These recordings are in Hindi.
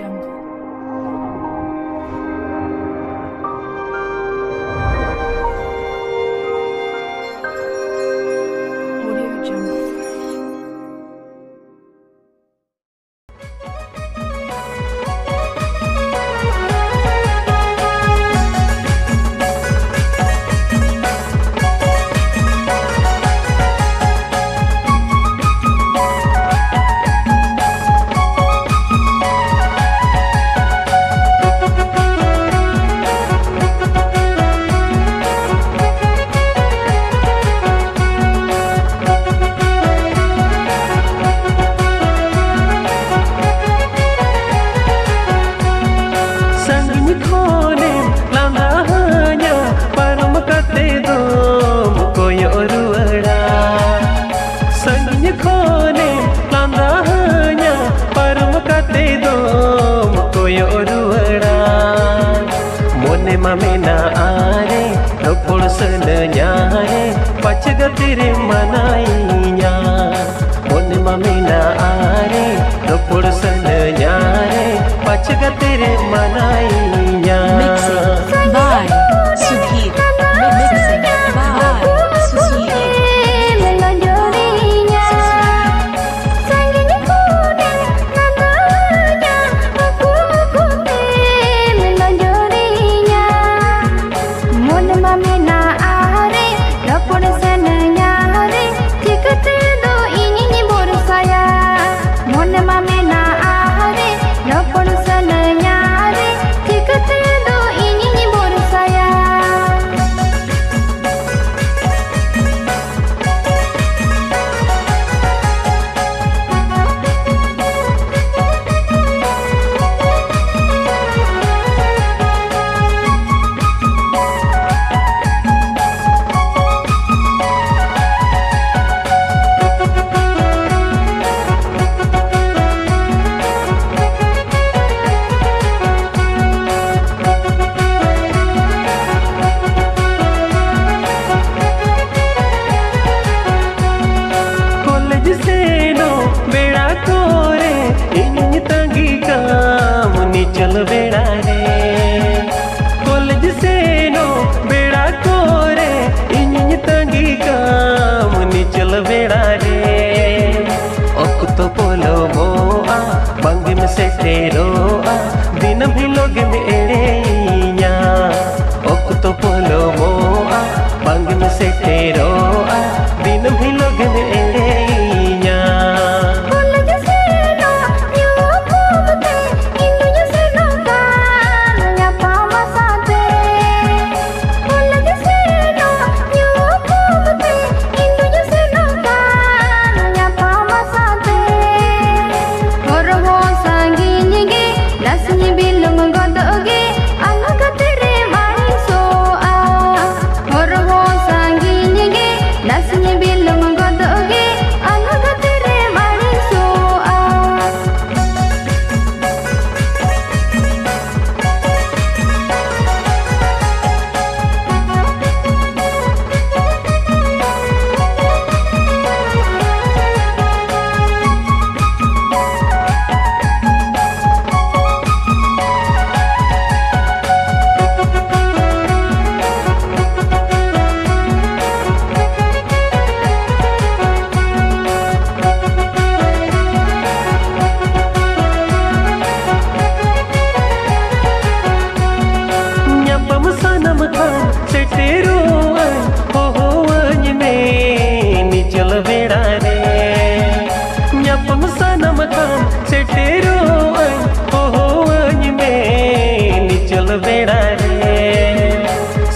Jungle. Audio Jungle. Mamena are Nopol senanyare Pacaga tiri manainya Mone mamena are Nopol senanyare Pacaga tiri manainya Mixing by Sudhir. Mixing by Sudhir. चल बेड़ा रे कॉलेज से नो बेड़ा को रे इन तंगी काम नी चल बेड़ा रे ओक तो पोलो मोआ बंग में से तेरो आ दिन भी लोग में एड़ेया ओक तो पोलो मोआ बंग में से तेरो आ दिन भी लोग में एड़ेया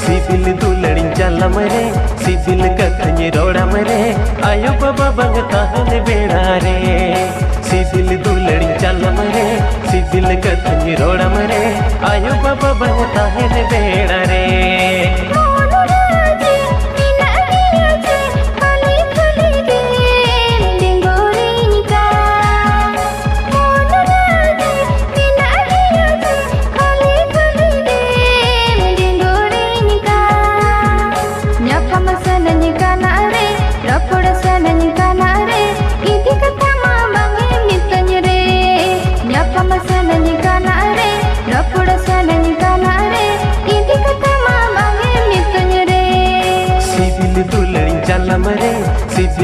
सिबिल दुलड़ी जाला मरे सिबिल कखनी रोड़ा मरे आयो बाबा बंग ताहन बेड़ा रे सिबिल दुलड़ी जाला मरे सिबिल कखनी रोड़ा मरे आयो बाबा बंग ताहन बेड़ा रे Sana ni kana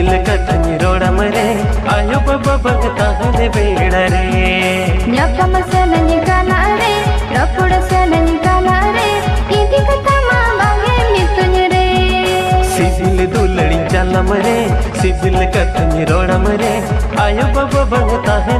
सिबिल कथनी रोड़ा मरे आयो बाबा बगता हने बेड़ा रे nyakam senanyi kana re rapud senanyi kana re idi kata ma bange mituny re सिबिल दुलड़ी चल मरे सिबिल कथनी रोड़ा मरे आयो बाबा बगता है